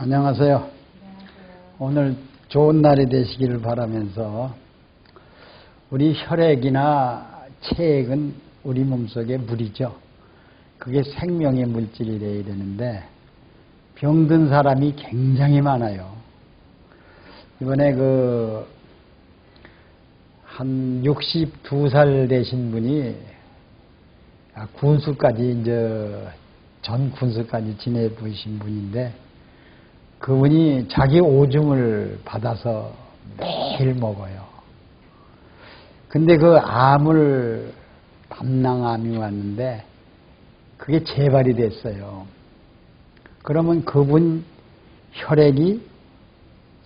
안녕하세요. 오늘 좋은 날이 되시기를 바라면서 우리 혈액이나 체액은 우리 몸속의 물이죠. 그게 생명의 물질이 되어야 되는데 병든 사람이 굉장히 많아요. 이번에 한 62살 되신 분이 군수까지 전 군수까지 지내보신 분인데 그분이 자기 오줌을 받아서 매일 먹어요. 근데 담낭암이 왔는데 그게 재발이 됐어요. 그러면 그분 혈액이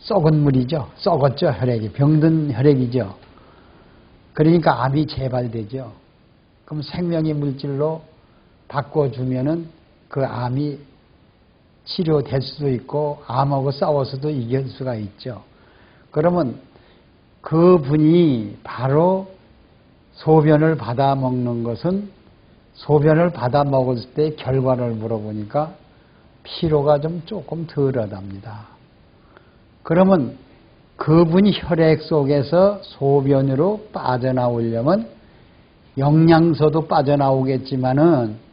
썩은 물이죠. 썩었죠, 혈액이. 병든 혈액이죠. 그러니까 암이 재발되죠. 그럼 생명의 물질로 바꿔주면은 그 암이 치료될 수도 있고 암하고 싸워서도 이길 수가 있죠. 그러면 그분이 바로 소변을 받아 먹는 것은 소변을 받아 먹었을 때 결과를 물어보니까 피로가 조금 덜하답니다. 그러면 그분이 혈액 속에서 소변으로 빠져나오려면 영양소도 빠져나오겠지만은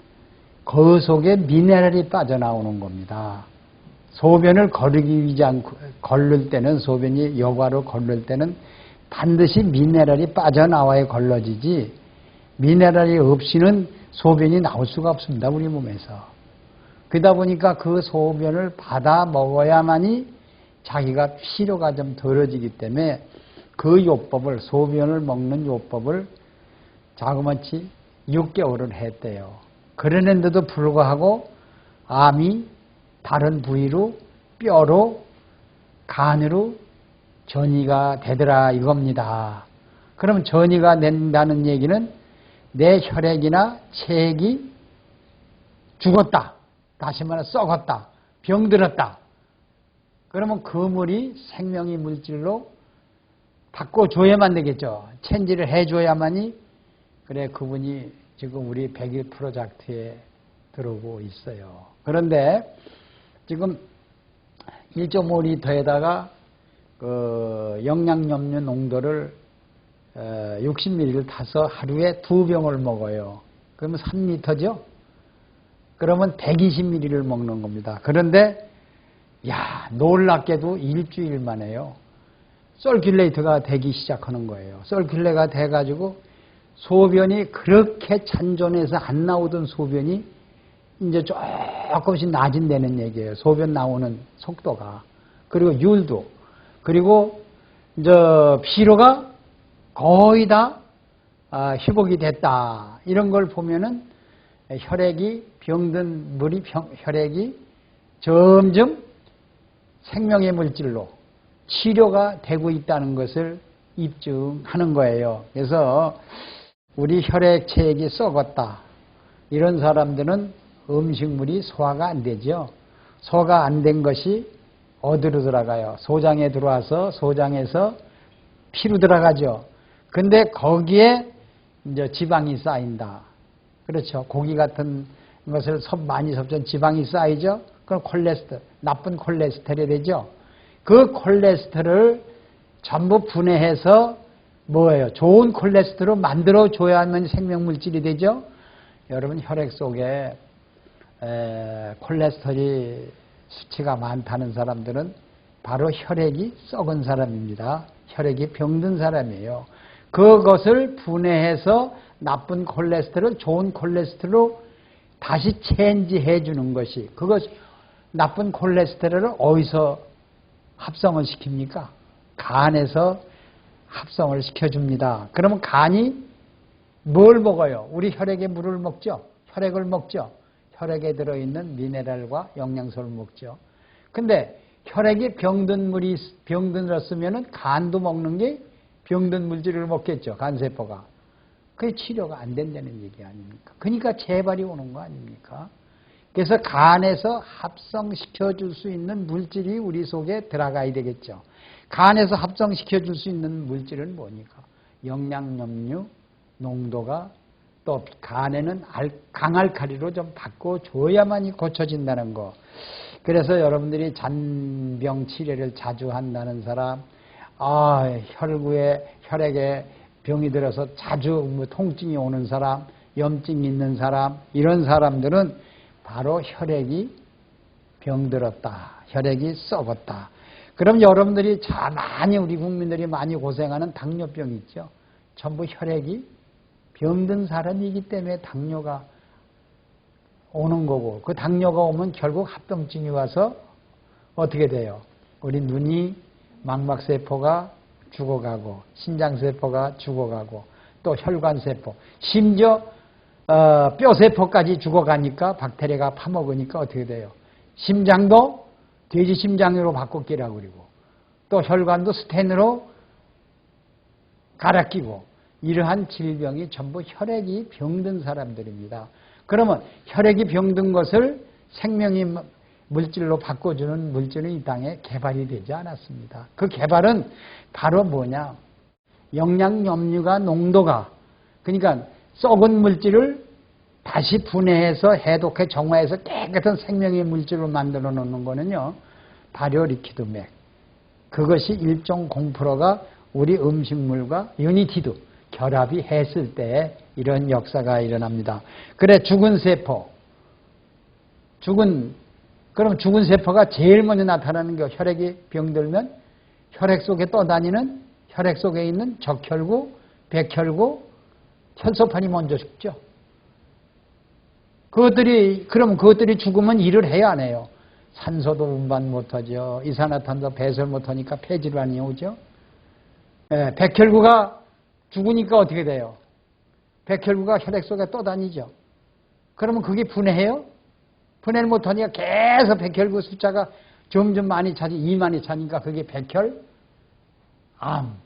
그 속에 미네랄이 빠져나오는 겁니다. 소변을 걸를 때는 소변이 여과로 걸를 때는 반드시 미네랄이 빠져나와야 걸러지지 미네랄이 없이는 소변이 나올 수가 없습니다. 우리 몸에서. 그러다 보니까 그 소변을 받아 먹어야만이 자기가 피로가 좀 덜어지기 때문에 그 요법을 소변을 먹는 요법을 자그마치 6개월을 했대요. 그러는데도 불구하고 암이 다른 부위로 뼈로 간으로 전이가 되더라 이겁니다. 그럼 전이가 된다는 얘기는 내 혈액이나 체액이 죽었다. 다시 말해 썩었다. 병들었다. 그러면 그 물이 생명의 물질로 바꿔줘야만 되겠죠. 체인지를 해줘야만이 그래 그분이 지금 우리 100일 프로젝트에 들어오고 있어요. 그런데 지금 1.5리터에다가 영양염류 농도를 60ml를 타서 하루에 2병을 먹어요. 그러면 3리터죠? 그러면 120ml를 먹는 겁니다. 그런데 놀랍게도 일주일 만에요. 서큘레이터가 되기 시작하는 거예요. 서큘레이터가 돼가지고 소변이 그렇게 잔존해서 안 나오던 소변이 이제 조금씩 낮아진다는 얘기예요. 소변 나오는 속도가. 그리고 율도. 그리고 이제 피로가 거의 다 회복이 됐다. 이런 걸 보면은 혈액이 병든 물이 혈액이 점점 생명의 물질로 치료가 되고 있다는 것을 입증하는 거예요. 그래서 우리 혈액 체액이 썩었다. 이런 사람들은 음식물이 소화가 안 되죠. 소화가 안 된 것이 어디로 들어가요? 소장에 들어와서 소장에서 피로 들어가죠. 근데 거기에 이제 지방이 쌓인다. 그렇죠. 고기 같은 것을 많이 섭취한 지방이 쌓이죠. 그럼 콜레스테롤, 나쁜 콜레스테롤이 되죠. 그 콜레스테롤을 전부 분해해서 뭐예요? 좋은 콜레스테롤을 만들어줘야만 생명물질이 되죠. 여러분 혈액 속에 콜레스테롤이 수치가 많다는 사람들은 바로 혈액이 썩은 사람입니다. 혈액이 병든 사람이에요. 그것을 분해해서 나쁜 콜레스테롤, 좋은 콜레스테롤로 다시 체인지해 주는 것이 그것 나쁜 콜레스테롤을 어디서 합성을 시킵니까? 간에서 합성을 시켜줍니다. 그러면 간이 뭘 먹어요? 우리 혈액에 물을 먹죠? 혈액을 먹죠? 혈액에 들어있는 미네랄과 영양소를 먹죠. 근데 혈액이 병들었으면 간도 먹는 게 병든 물질을 먹겠죠. 간세포가. 그게 치료가 안 된다는 얘기 아닙니까? 그러니까 재발이 오는 거 아닙니까? 그래서 간에서 합성시켜 줄 수 있는 물질이 우리 속에 들어가야 되겠죠. 간에서 합성시켜 줄 수 있는 물질은 뭐니까? 영양염류 농도가 또 간에는 강알칼리로 좀 바꿔줘야만이 고쳐진다는 거. 그래서 여러분들이 잔병 치료를 자주 한다는 사람, 혈액에 병이 들어서 자주 통증이 오는 사람, 염증이 있는 사람, 이런 사람들은 바로 혈액이 병들었다. 혈액이 썩었다. 그럼 여러분들이 많이 우리 국민들이 많이 고생하는 당뇨병 있죠. 전부 혈액이 병든 사람이기 때문에 당뇨가 오는 거고, 그 당뇨가 오면 결국 합병증이 와서 어떻게 돼요? 우리 눈이 망막세포가 죽어가고 신장세포가 죽어가고 또 혈관세포, 심지어 뼈세포까지 죽어가니까 박테리아가 파먹으니까 어떻게 돼요? 심장도 돼지 심장으로 바꿔끼라고 그리고 또 혈관도 스텐으로 갈아 끼고, 이러한 질병이 전부 혈액이 병든 사람들입니다. 그러면 혈액이 병든 것을 생명의 물질로 바꿔주는 물질은 이 땅에 개발이 되지 않았습니다. 그 개발은 바로 뭐냐? 영양염류가 농도가, 그러니까 썩은 물질을 다시 분해해서 해독해 정화해서 깨끗한 생명의 물질로 만들어 놓는 거는요, 발효 리퀴드 맥. 그것이 1.0%가 우리 음식물과 유니티드, 결합이 했을 때 이런 역사가 일어납니다. 그래, 죽은 세포. 그럼 죽은 세포가 제일 먼저 나타나는 게 혈액이 병들면 혈액 속에 떠다니는, 혈액 속에 있는 적혈구, 백혈구, 혈소판이 먼저 죽죠. 그것들이 죽으면 일을 해야 안 해요. 산소도 운반 못하죠. 이산화탄소 배설 못하니까 폐질환이 오죠. 백혈구가 죽으니까 어떻게 돼요? 백혈구가 혈액 속에 떠다니죠. 그러면 그게 분해해요? 분해를 못하니까 계속 백혈구 숫자가 점점 많이 차지, 많이 차니까 그게 백혈암,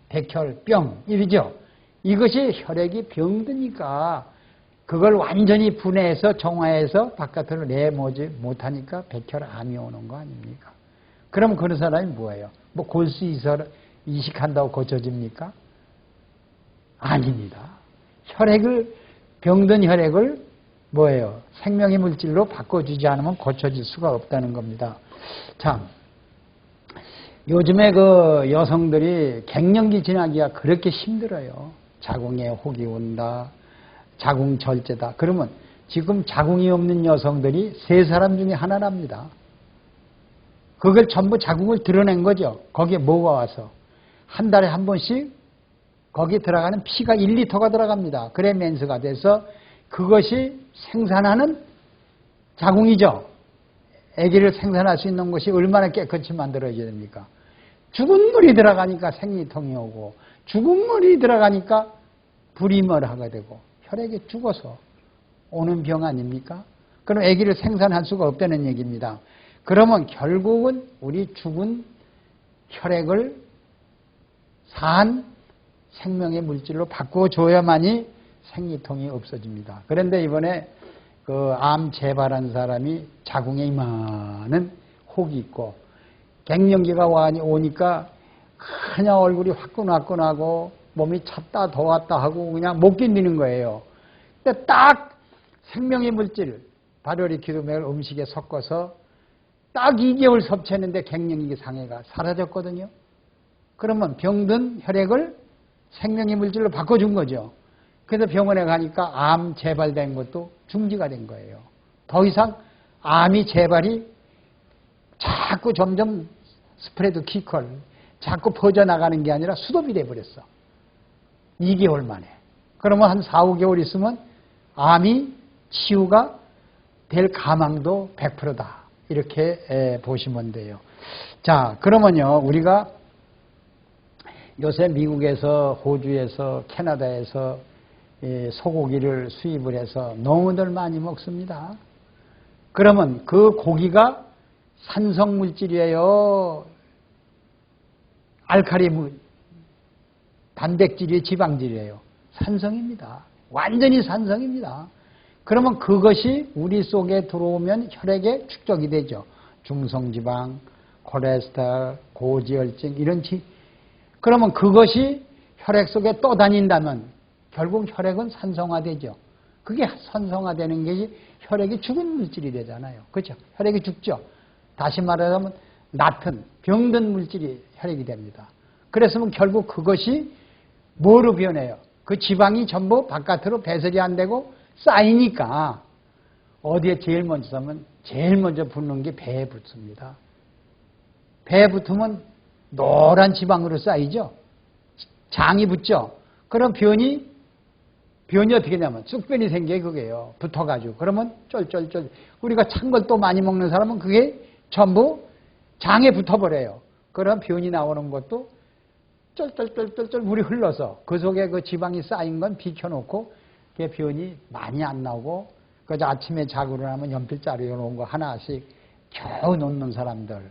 백혈병, 이러죠. 이것이 혈액이 병드니까 그걸 완전히 분해해서 정화해서 바깥으로 내모지 못하니까 백혈암이 오는 거 아닙니까? 그럼 그런 사람이 뭐예요? 뭐 골수 이식한다고 고쳐집니까? 아닙니다. 병든 혈액을 뭐예요? 생명의 물질로 바꿔주지 않으면 고쳐질 수가 없다는 겁니다. 참, 요즘에 그 여성들이 갱년기 지나기가 그렇게 힘들어요. 자궁에 혹이 온다, 자궁 절제다. 그러면 지금 자궁이 없는 여성들이 3사람 중에 하나랍니다. 그걸 전부 자궁을 드러낸 거죠. 거기에 뭐가 와서 한 달에 한 번씩 거기 들어가는 피가 1리터가 들어갑니다. 그래 맨스가 돼서 그것이 생산하는 자궁이죠. 아기를 생산할 수 있는 것이 얼마나 깨끗이 만들어져야 됩니까? 죽은 물이 들어가니까 생리통이 오고, 죽은 물이 들어가니까 불임을 되고, 혈액이 죽어서 오는 병 아닙니까? 그럼 아기를 생산할 수가 없다는 얘기입니다. 그러면 결국은 우리 죽은 혈액을 산 생명의 물질로 바꿔줘야만이 생리통이 없어집니다. 그런데 이번에 그 암 재발한 사람이 자궁에 이만한 혹이 있고 갱년기가 오니까 그냥 얼굴이 화끈화끈하고 몸이 찼다 더웠다 하고 그냥 못 견디는 거예요. 근데 딱 생명의 물질 발효리퀴드맥을 음식에 섞어서 딱 2개월 섭취했는데 갱년기 상해가 사라졌거든요. 그러면 병든 혈액을 생명의 물질로 바꿔준 거죠. 그래서 병원에 가니까 암 재발된 것도 중지가 된 거예요. 더 이상 암이 재발이 자꾸 점점 스프레드 키컬 자꾸 퍼져나가는 게 아니라 수도비 돼버렸어. 2개월 만에. 그러면 한 4, 5개월 있으면 암이 치유가 될 가망도 100%다. 이렇게 보시면 돼요. 자, 그러면요, 우리가 요새 미국에서, 호주에서, 캐나다에서 소고기를 수입을 해서 너무들 많이 먹습니다. 그러면 그 고기가 산성물질이에요? 알칼리 단백질이에요? 지방질이에요? 산성입니다. 완전히 산성입니다. 그러면 그것이 우리 속에 들어오면 혈액에 축적이 되죠. 중성지방, 콜레스테롤, 고지혈증 이런 그러면 그것이 혈액 속에 떠다닌다면 결국 혈액은 산성화되죠. 그게 선성화되는 게 혈액이 죽은 물질이 되잖아요. 그렇죠? 혈액이 죽죠. 다시 말하자면 나쁜 병든 물질이 혈액이 됩니다. 그래서 결국 그것이 뭐로 변해요? 그 지방이 전부 바깥으로 배설이 안 되고 쌓이니까 어디에 제일 먼저 싸면 제일 먼저 붙는 게 배에 붙습니다. 배에 붙으면 노란 지방으로 쌓이죠. 장이 붙죠. 그럼 변이 어떻게 되냐면 쑥변이 생겨요. 그게요. 붙어가지고. 그러면 쫄쫄쫄. 우리가 찬 걸 또 많이 먹는 사람은 그게 전부 장에 붙어버려요. 그럼 변이 나오는 것도 쫄쫄쫄쫄쫄 물이 흘러서 그 속에 그 지방이 쌓인 건 비켜놓고 그게 변이 많이 안 나오고 그저 아침에 자고 일어나면 연필자루 놓은 거 하나씩 겨우 놓는 사람들.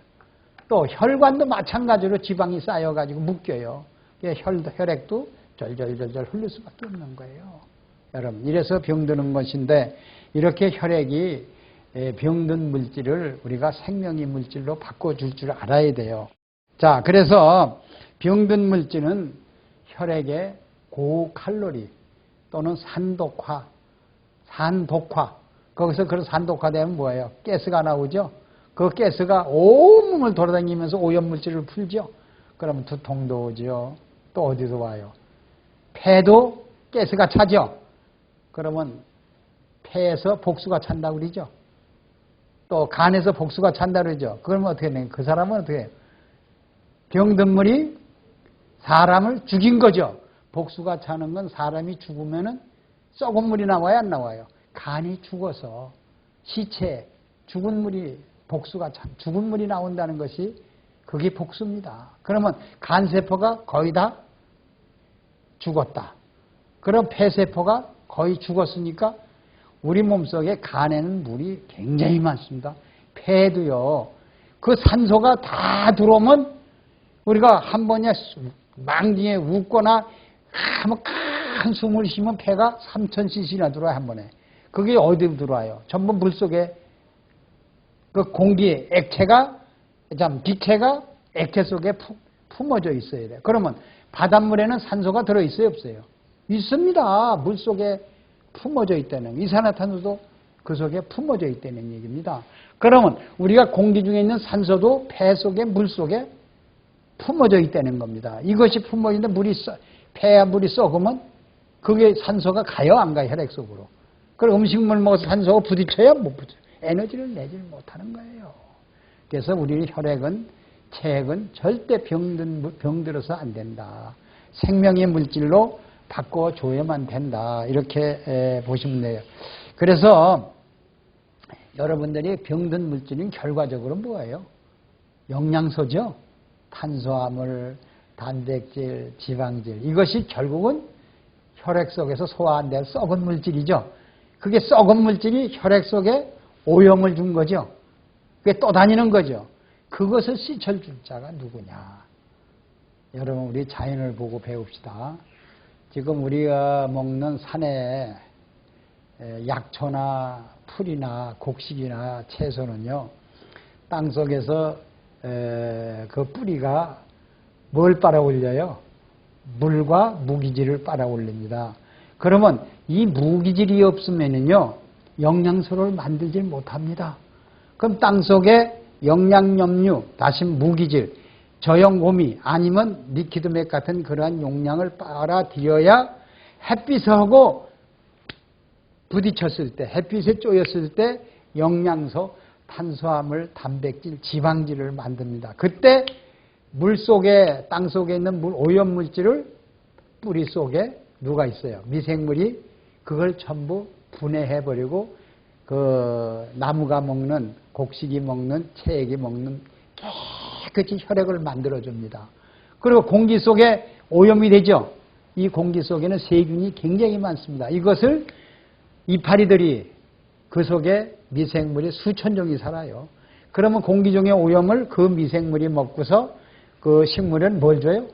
또 혈관도 마찬가지로 지방이 쌓여가지고 묶여요. 혈액도 절절절절 흘릴 수밖에 없는 거예요. 여러분, 이래서 병드는 것인데 이렇게 혈액이 병든 물질을 우리가 생명의 물질로 바꿔줄 줄 알아야 돼요. 자, 그래서 병든 물질은 혈액의 고칼로리 또는 산독화. 거기서 그런 산독화되면 뭐예요? 가스가 나오죠? 그 가스가 온몸을 돌아다니면서 오염물질을 풀죠? 그러면 두통도 오죠. 또 어디서 와요? 폐도 가스가 차죠? 그러면 폐에서 복수가 찬다고 그러죠? 또 간에서 복수가 찬다고 그러죠? 그러면 어떻게 해요? 그 사람은 어떻게 해요? 병든 물이 사람을 죽인 거죠. 복수가 차는 건 사람이 죽으면은 썩은 물이 나와요, 안 나와요? 간이 죽어서 시체, 죽은 물이 복수가 참 죽은 물이 나온다는 것이 그게 복수입니다. 그러면 간세포가 거의 다 죽었다. 그럼 폐세포가 거의 죽었으니까 우리 몸속에 간에는 물이 굉장히 많습니다. 폐도요. 그 산소가 다 들어오면 우리가 한 번에 망둥이에 웃거나 한번 큰 숨을 쉬면 폐가 3000cc나 들어와요, 한 번에. 그게 어디로 들어와요? 전부 물속에 그 공기, 액체가, 기체가 액체 속에 품어져 있어야 돼요. 그러면 바닷물에는 산소가 들어있어요, 없어요? 있습니다. 물속에 품어져 있다는, 이산화탄소도 그 속에 품어져 있다는 얘기입니다. 그러면 우리가 공기 중에 있는 산소도 폐 속에, 물 속에 품어져 있다는 겁니다. 이것이 품어져 있는데 폐와 물이 썩으면 그게 산소가 가요, 안 가요? 혈액 속으로. 그럼 음식물 먹어서 산소가 부딪혀야 못 부딪혀요. 에너지를 내지 못하는 거예요. 그래서 우리 혈액은, 체액은 절대 병들어서 안 된다. 생명의 물질로 바꿔줘야만 된다. 이렇게 보시면 돼요. 그래서 여러분들이 병든 물질은 결과적으로 뭐예요? 영양소죠. 탄수화물, 단백질, 지방질. 이것이 결국은 혈액 속에서 소화 안 될 썩은 물질이죠. 그게 썩은 물질이 혈액 속에 오염을 준 거죠. 그게 또 다니는 거죠. 그것을 씻어줄 자가 누구냐. 여러분, 우리 자연을 보고 배웁시다. 지금 우리가 먹는 산에 약초나 풀이나 곡식이나 채소는요, 땅속에서 그 뿌리가 뭘 빨아올려요? 물과 무기질을 빨아올립니다. 그러면 이 무기질이 없으면요, 영양소를 만들지 못합니다. 그럼 땅속에 영양염류, 다시 무기질, 저염고미 아니면 리퀴드맥 같은 그러한 용량을 빨아들여야 햇빛하고 부딪혔을 때, 햇빛에 쪼였을 때 영양소, 탄수화물, 단백질, 지방질을 만듭니다. 그때 물속에, 땅속에 있는 오염물질을 뿌리 속에 누가 있어요? 미생물이 그걸 전부 분해해버리고 그 나무가 먹는, 곡식이 먹는, 체액이 먹는 깨끗이 혈액을 만들어줍니다. 그리고 공기 속에 오염이 되죠. 이 공기 속에는 세균이 굉장히 많습니다. 이것을 이파리들이 그 속에 미생물이 수천 종이 살아요. 그러면 공기 중의 오염을 그 미생물이 먹고서 그 식물은 뭘 줘요?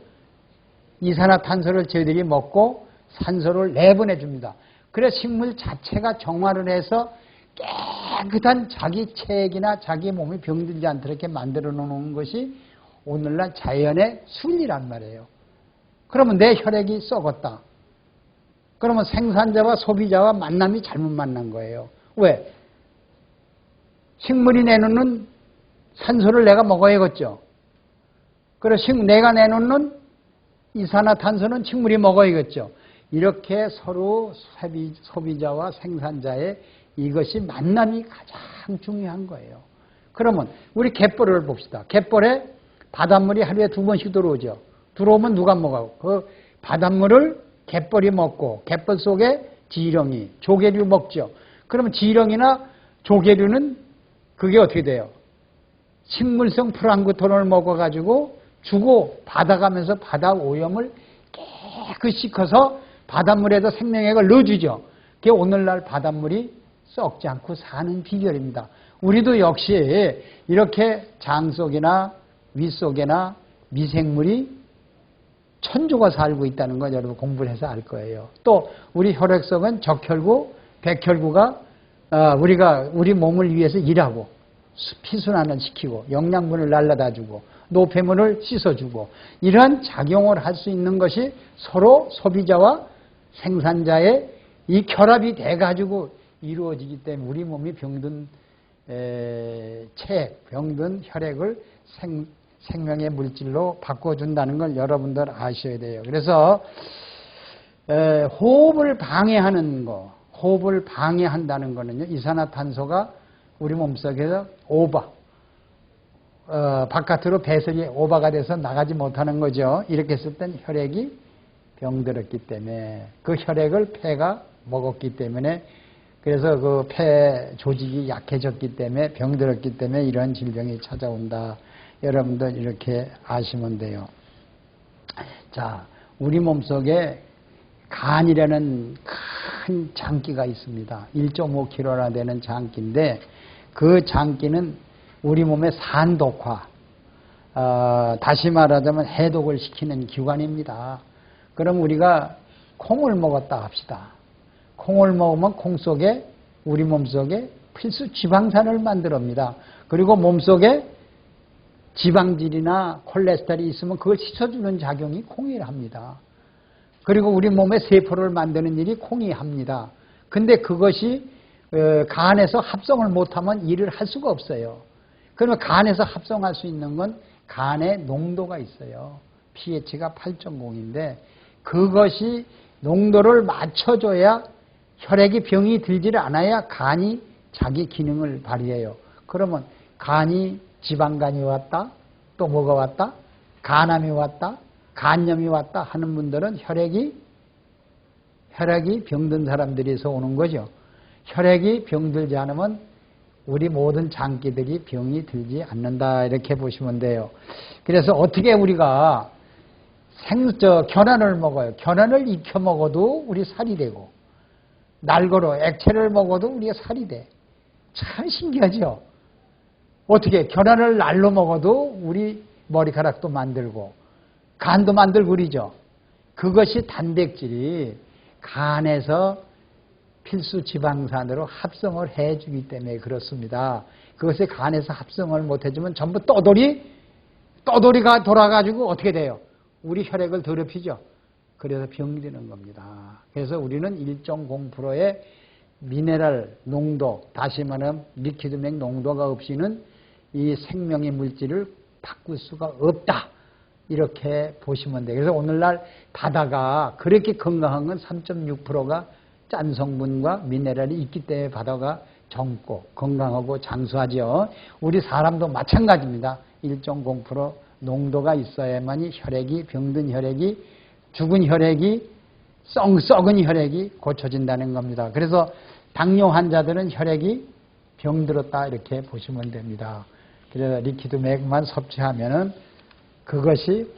이산화탄소를 저희들이 먹고 산소를 내보내 줍니다. 그래서 식물 자체가 정화를 해서 깨끗한 자기 체액이나 자기 몸이 병들지 않도록 이렇게 만들어 놓는 것이 오늘날 자연의 순리란 말이에요. 그러면 내 혈액이 썩었다. 그러면 생산자와 소비자와 만남이 잘못 만난 거예요. 왜? 식물이 내놓는 산소를 내가 먹어야겠죠. 그래서 내가 내놓는 이산화탄소는 식물이 먹어야겠죠. 이렇게 서로 소비자와 생산자의 이것이 만남이 가장 중요한 거예요. 그러면 우리 갯벌을 봅시다. 갯벌에 바닷물이 하루에 2번씩 들어오죠. 들어오면 누가 먹어? 그 바닷물을 갯벌이 먹고 갯벌 속에 지렁이, 조개류 먹죠. 그러면 지렁이나 조개류는 그게 어떻게 돼요? 식물성 플랑크톤을 먹어가지고 주고 받아가면서 바다 오염을 깨끗이 씻어서 바닷물에다 생명액을 넣어주죠. 그게 오늘날 바닷물이 썩지 않고 사는 비결입니다. 우리도 역시 이렇게 장 속이나 위 속에나 미생물이 천조가 살고 있다는 걸 여러분 공부를 해서 알 거예요. 또 우리 혈액속은 적혈구, 백혈구가 우리 몸을 위해서 일하고 피순환을 시키고 영양분을 날라다 주고 노폐물을 씻어주고 이러한 작용을 할 수 있는 것이 서로 소비자와 생산자의 이 결합이 돼가지고 이루어지기 때문에 우리 몸이 병든 병든 혈액을 생명의 물질로 바꿔준다는 걸 여러분들 아셔야 돼요. 그래서 호흡을 방해하는 거, 호흡을 방해한다는 거는요, 이산화탄소가 우리 몸속에서 바깥으로 배설이 오버가 돼서 나가지 못하는 거죠. 이렇게 했을 땐 혈액이 병들었기 때문에 그 혈액을 폐가 먹었기 때문에 그래서 그 폐 조직이 약해졌기 때문에 병들었기 때문에 이런 질병이 찾아온다. 여러분들 이렇게 아시면 돼요. 자, 우리 몸속에 간이라는 큰 장기가 있습니다. 1.5kg나 되는 장기인데 그 장기는 우리 몸의 산독화, 다시 말하자면 해독을 시키는 기관입니다. 그럼 우리가 콩을 먹었다 합시다. 콩을 먹으면 콩 속에 우리 몸속에 필수 지방산을 만들어냅니다. 그리고 몸속에 지방질이나 콜레스테롤이 있으면 그걸 씻어주는 작용이 콩이 합니다. 그리고 우리 몸의 세포를 만드는 일이 콩이 합니다. 근데 그것이 간에서 합성을 못하면 일을 할 수가 없어요. 그러면 간에서 합성할 수 있는 건 간의 농도가 있어요. pH가 8.0인데 그것이 농도를 맞춰줘야 혈액이 병이 들지를 않아야 간이 자기 기능을 발휘해요. 그러면 간이 지방간이 왔다, 또 뭐가 왔다, 간암이 왔다, 간염이 왔다 하는 분들은 혈액이 병든 사람들에서 오는 거죠. 혈액이 병들지 않으면 우리 모든 장기들이 병이 들지 않는다 이렇게 보시면 돼요. 그래서 어떻게 우리가 견환을 먹어요. 견환을 익혀 먹어도 우리 살이 되고 날거로 액체를 먹어도 우리가 살이 돼. 참 신기하죠. 어떻게 견환을 날로 먹어도 우리 머리카락도 만들고 간도 만들고 그러죠. 그것이 단백질이 간에서 필수 지방산으로 합성을 해주기 때문에 그렇습니다. 그것이 간에서 합성을 못해주면 전부 떠돌이가 돌아가지고 어떻게 돼요? 우리 혈액을 더럽히죠. 그래서 병이 되는 겁니다. 그래서 우리는 1.0%의 미네랄 농도, 다시 말하면 리퀴드맥 농도가 없이는 이 생명의 물질을 바꿀 수가 없다. 이렇게 보시면 돼요. 그래서 오늘날 바다가 그렇게 건강한 건 3.6%가 짠 성분과 미네랄이 있기 때문에 바다가 젊고 건강하고 장수하죠. 우리 사람도 마찬가지입니다. 1.0% 농도가 있어야만이 혈액이 병든 혈액이 죽은 혈액이 썩은 혈액이 고쳐진다는 겁니다. 그래서 당뇨 환자들은 혈액이 병들었다 이렇게 보시면 됩니다. 그래서 리퀴드 맥만 섭취하면은 그것이